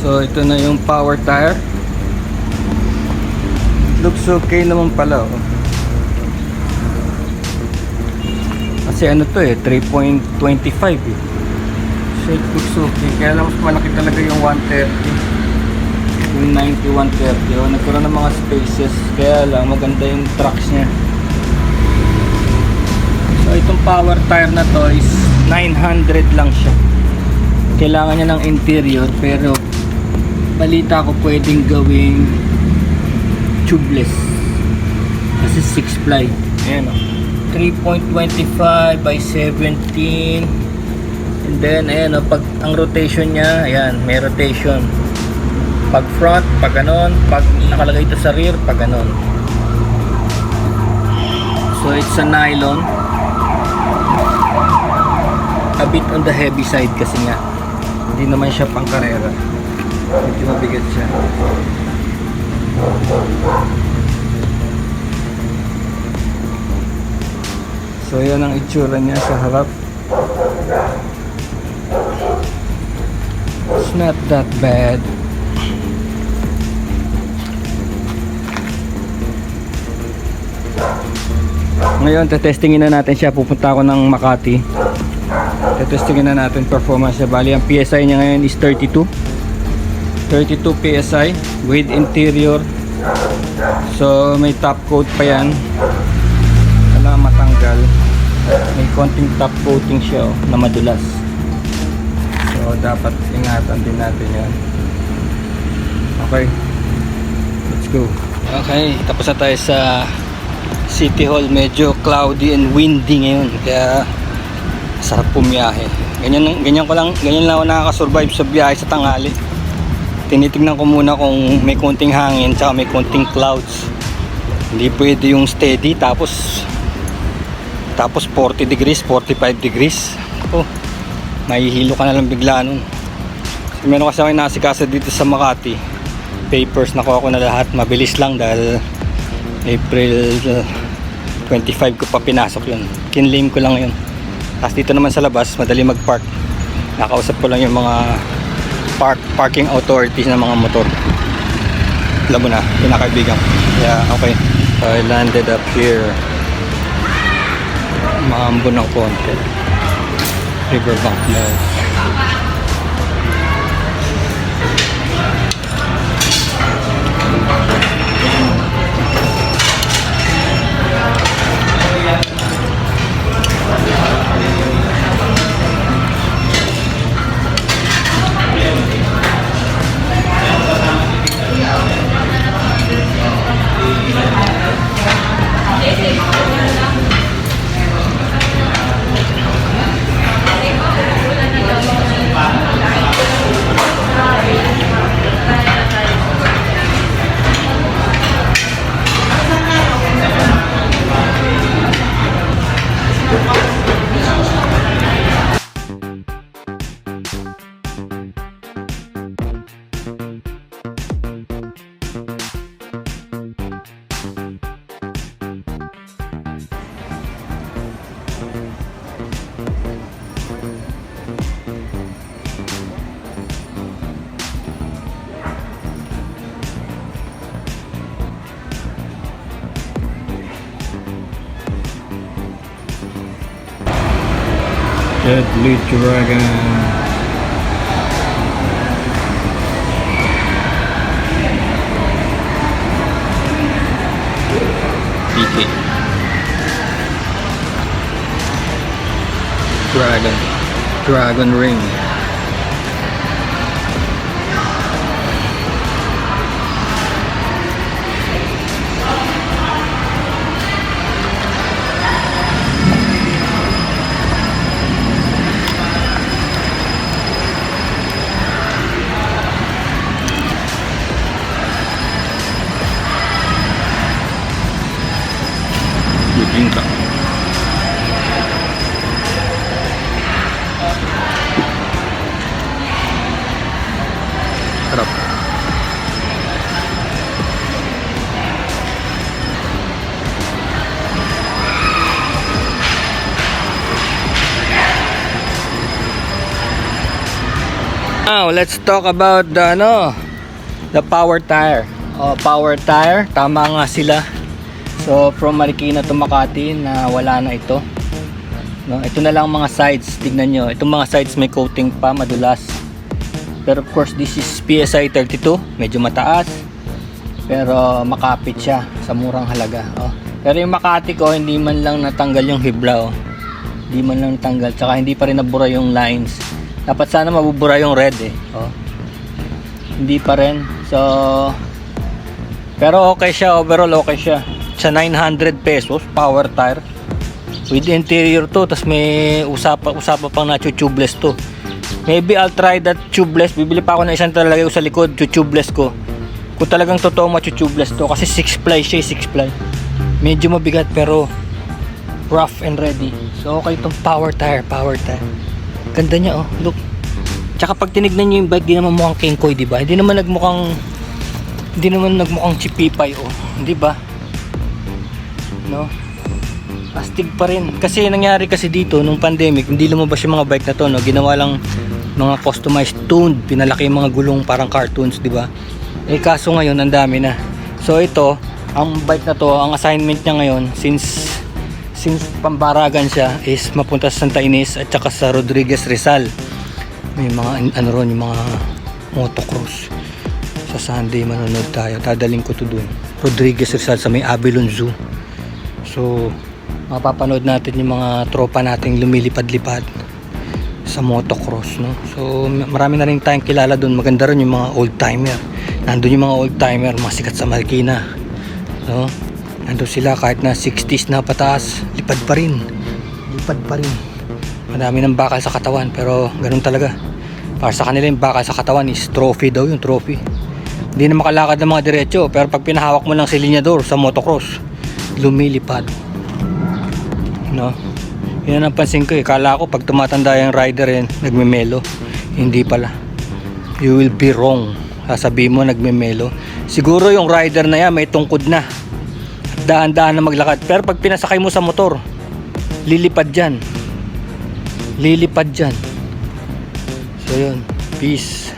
So ito na yung power tire. Looks okay naman pala, oh. Kasi ano to eh, 3.25 eh. So it looks okay. Kaya lang mas malaki talaga yung 130. Yung 90-130. Oh, nagkaroon ng mga spaces. Kaya lang maganda yung tracks niya. So itong power tire na to is 900 lang siya. Kailangan niya ng interior, pero balita ko pwedeng gawing tubeless kasi 6 ply. Ayan, oh. 3.25 by 17. And then ayan, oh, pag ang rotation niya, ayan, may rotation pag front, pag ganon, pag nakalagay ito sa rear, pag ganon. So it's a nylon, a bit on the heavy side kasi nga hindi naman siya pang karera, medyo mabigat siya. So yan ang itsura niya sa harap. It's not that bad. Ngayon tetestingin na natin siya. Pupunta ako ng Makati. Tetestingin na natin performance niya. Bali ang PSI niya ngayon is 32 PSI with interior. So may top coat pa yan, wala matanggal. May konting top coating siya, oh, na madulas. So dapat ingatan din natin yan. Okay, let's go. Okay, tapos na tayo sa City Hall. Medyo cloudy and windy ngayon, kaya sarap pumiyahe. Ganyan lang ako nakaka-survive sa biyahe sa tanghali. Tinitingnan ko muna kung may konting hangin tsaka may konting clouds. Hindi pwede yung steady tapos 40 degrees, 45 degrees. Oh, mahihilo ka na lang bigla nun. Meron kasi ako nasikasa dito sa Makati. Papers nakuha ko na lahat. Mabilis lang dahil April 25 ko pa pinasok yun. Kinlaim ko lang yun. Tapos dito naman sa labas, madali mag-park. Nakausap ko lang yung mga parking authorities ng mga motor. Alam mo na, pinakaibigan. Yeah, okay. So I landed up here. Maambo ng konti. Riverbank Mall. Deadly Dragon. PK. Dragon Ring. Now, let's talk about the power tire. Power tire, tama nga sila. So, from Marikina to Makati na wala na ito. No, ito na lang mga sides, tignan nyo. Itong mga sides may coating pa, madulas. Pero of course, this is PSI 32, medyo mataas. Pero makapit siya sa murang halaga. Pero yung Makati ko, hindi man lang natanggal yung hibla. Hindi man lang natanggal, tsaka hindi pa rin nabura yung lines. Dapat sana mabubura yung red hindi pa rin. So, pero okay siya, overall okay siya. Sa 900 pesos, power tire. With interior to, tas may usapa pang na tubeless to. Maybe I'll try that tubeless. Bibili pa ako ng isang talaga sa likod, tubeless ko. Kung talagang totoo tubeless to, kasi 6 ply siya, 6 ply. Medyo mabigat pero rough and ready. So okay itong power tire. Ganda niya look. Tsaka pag tinignan niyo yung bike, di naman mukhang Kingkoy, di ba? Hindi naman nagmukhang chipipay di ba? No? Astig pa rin. Kasi nangyari kasi dito nung pandemic, hindi lumabas yung mga bike na to, ginawa lang mga customized tuned, pinalaki yung mga gulong parang cartoons, di ba? Kaso ngayon ang dami na. So ito, ang bike na to, ang assignment niya ngayon since pambaragan siya is mapunta sa Santa Ines at saka sa Rodriguez Rizal. May mga yung mga motocross. Sa Sunday manonood tayo. Dadaling ko to dun. Rodriguez Rizal sa may Avilon Zoo. So mapapanood natin yung mga tropa nating lumilipad-lipad sa motocross, no? So marami na rin tayong kilala doon. Maganda rin yung mga old timer. Nandun yung mga old timer, mga sikat sa Marikina, no? Nandun sila kahit na 60s na pataas, lipad pa rin. Madami ng bakal sa katawan, pero ganun talaga. Para sa kanila yung bakal sa katawan is trophy daw, yung trophy. Hindi na makalakad ng mga diretso, pero pag pinahawak mo lang si linyador sa motocross, lumilipad, no? Yan ang pansin ko kala ko pag tumatanda yung rider nagmemelo. Hindi pala. You will be wrong. Sasabihin mo nagmemelo. Siguro yung rider na yan may tungkod na at daan-daan na maglakad, pero pag pinasakay mo sa motor, lilipad dyan. So yun, peace.